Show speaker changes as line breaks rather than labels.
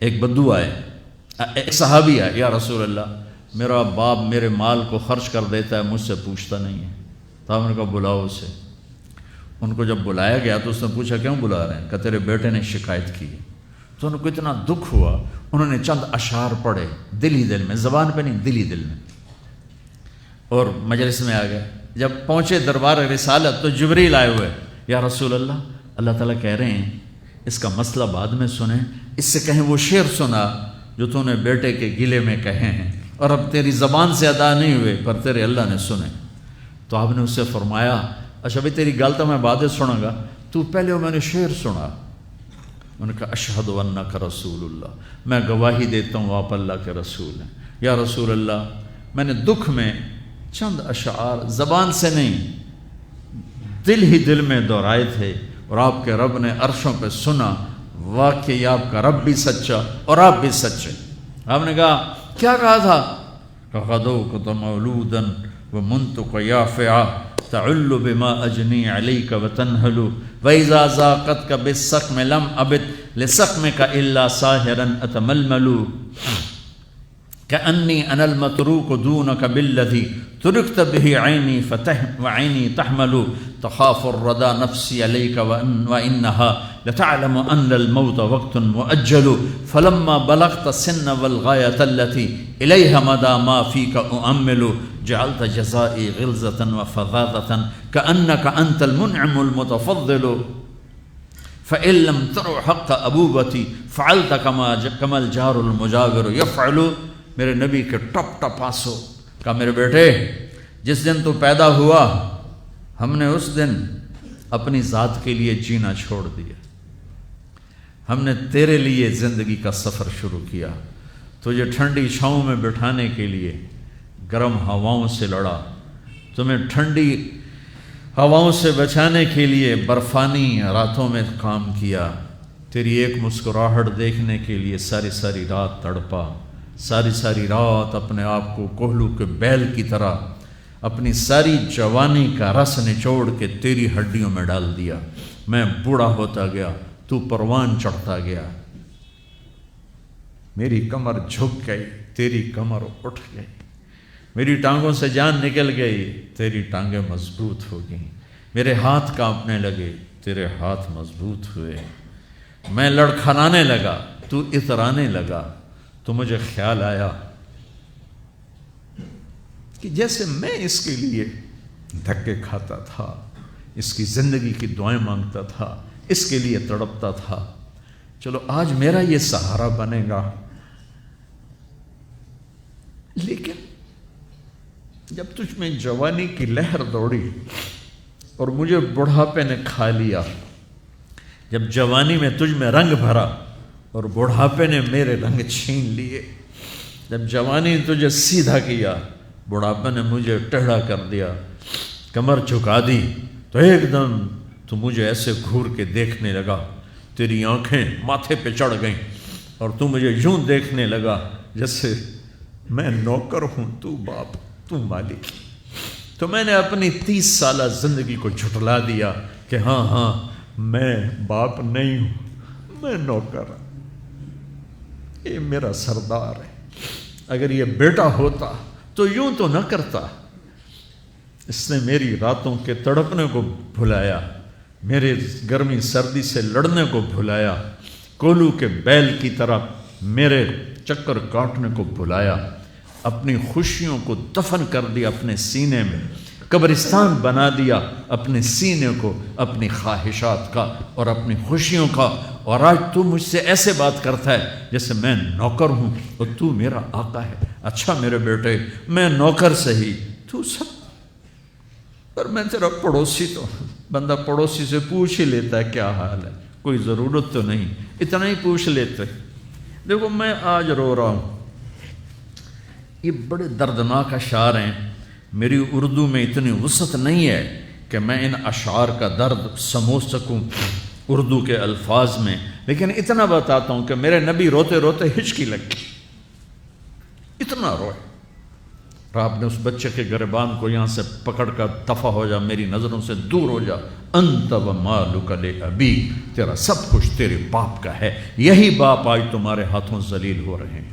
ایک بدو آئے، ایک صحابی آئے، یا رسول اللہ میرا باپ میرے مال کو خرچ کر دیتا ہے، مجھ سے پوچھتا نہیں ہے۔ تو آپ نے کہا بلاؤ اسے۔ ان کو جب بلایا گیا تو اس نے پوچھا کیوں بلا رہے ہیں؟ کہ تیرے بیٹے نے شکایت کی۔ تو ان کو اتنا دکھ ہوا، انہوں نے چند اشعار پڑھے دل ہی دل میں، زبان پہ نہیں، دل ہی دل میں، اور مجلس میں آ گئے۔ جب پہنچے دربار رسالت تو جبریل آئے ہوئے، یا رسول اللہ اللہ تعالیٰ کہہ رہے ہیں اس کا مسئلہ بعد میں سنیں، اس سے کہیں وہ شعر سنا جو تو نے بیٹے کے گلے میں کہے ہیں، اور اب تیری زبان سے ادا نہیں ہوئے پر تیرے اللہ نے سنے۔ تو آپ نے اس سے فرمایا اچھا بھائی تیری گل تو میں بعد سنوں گا، تو پہلے وہ میں نے شعر سنا۔ انہوں نے کہا اشہد انک رسول اللہ، میں گواہی دیتا ہوں آپ اللہ کے رسول ہیں۔ یا رسول اللہ میں نے دکھ میں چند اشعار زبان سے نہیں دل ہی دل میں دہرائے تھے، اور آپ کے رب نے عرشوں پہ سنا، واقعی آپ کا رب بھی سچا اور آپ بھی سچے۔ آپ نے کہا کیا کہا تھا؟ غدوت مولودا ومنطق یافعا تعل بما اجنی علیک وتنہل واذا ذاقتک بالسقم لم ابت لسقمک الا ساہرا اتململ کأنی انا المتروک دونک بالذی ترکت به عینی وعینی تحمل تخاف الردى نفسی علیک وانها لتعلم ان الموت وقت مؤجل فلما بلغت السن والغایة التي الیها مدى ما فیک اؤمل جعلت جزائی غلظة وفظاظة كأنك انت المنعم المتفضل فإن لم تر حق ابوبتی فعلت كما الجار المجاور يفعل۔ میرے نبی کے ٹپ ٹپ آنسو۔ کہا میرے بیٹے جس دن تو پیدا ہوا ہم نے اس دن اپنی ذات کے لیے جینا چھوڑ دیا، ہم نے تیرے لیے زندگی کا سفر شروع کیا، تجھے ٹھنڈی چھاؤں میں بٹھانے کے لیے گرم ہواؤں سے لڑا، تمہیں ٹھنڈی ہواؤں سے بچانے کے لیے برفانی راتوں میں کام کیا، تیری ایک مسکراہٹ دیکھنے کے لیے ساری ساری رات تڑپا، ساری ساری رات اپنے آپ کو کوہلو کے بیل کی طرح اپنی ساری جوانی کا رس نچوڑ کے تیری ہڈیوں میں ڈال دیا۔ میں بوڑھا ہوتا گیا، تو پروان چڑھتا گیا، میری کمر جھک گئی، تیری کمر اٹھ گئی، میری ٹانگوں سے جان نکل گئی، تیری ٹانگیں مضبوط ہو گئیں، میرے ہاتھ کانپنے لگے، تیرے ہاتھ مضبوط ہوئے، میں لڑکھڑانے لگا، تو اترانے لگا، تو مجھے خیال آیا کہ جیسے میں اس کے لیے دھکے کھاتا تھا، اس کی زندگی کی دعائیں مانگتا تھا، اس کے لیے تڑپتا تھا، چلو آج میرا یہ سہارا بنے گا۔ لیکن جب تجھ میں جوانی کی لہر دوڑی اور مجھے بڑھاپے نے کھا لیا، جب جوانی میں تجھ میں رنگ بھرا اور بڑھاپے نے میرے رنگ چھین لیے، جب جوانی تجھے سیدھا کیا بڑھاپے نے مجھے ٹیڑھا کر دیا، کمر جھکا دی، تو ایک دم تو مجھے ایسے گھور کے دیکھنے لگا، تیری آنکھیں ماتھے پہ چڑھ گئیں اور تو مجھے یوں دیکھنے لگا جیسے میں نوکر ہوں تو باپ تو مالک۔ تو میں نے اپنی 30 سالہ زندگی کو جھٹلا دیا کہ ہاں میں باپ نہیں ہوں، میں نوکر ہوں، یہ میرا سردار ہے، اگر یہ بیٹا ہوتا تو یوں تو نہ کرتا۔ اس نے میری راتوں کے تڑپنے کو بھلایا، میرے گرمی سردی سے لڑنے کو بھلایا، کولو کے بیل کی طرح میرے چکر کاٹنے کو بھلایا، اپنی خوشیوں کو دفن کر دیا اپنے سینے میں، قبرستان بنا دیا اپنے سینے کو، اپنی خواہشات کا اور اپنی خوشیوں کا، اور آج تو مجھ سے ایسے بات کرتا ہے جیسے میں نوکر ہوں اور تو میرا آقا ہے۔ اچھا میرے بیٹے میں نوکر سہی، تو سب، پر میں تیرا پڑوسی، تو بندہ پڑوسی سے پوچھ ہی لیتا ہے کیا حال ہے، کوئی ضرورت تو نہیں، اتنا ہی پوچھ لیتے۔ دیکھو میں آج رو رہا ہوں، یہ بڑے دردناک اشعار ہیں، میری اردو میں اتنی وسعت نہیں ہے کہ میں ان اشعار کا درد سمجھ سکوں اردو کے الفاظ میں، لیکن اتنا بتاتا ہوں کہ میرے نبی روتے روتے ہچکی لگ گئی، اتنا روئے، اور آپ نے اس بچے کے گریبان کو یہاں سے پکڑ کر دفع ہو جا، میری نظروں سے دور ہو جا، انت و مالک لابیک، تیرا سب کچھ تیرے باپ کا ہے، یہی باپ آج تمہارے ہاتھوں ذلیل ہو رہے ہیں۔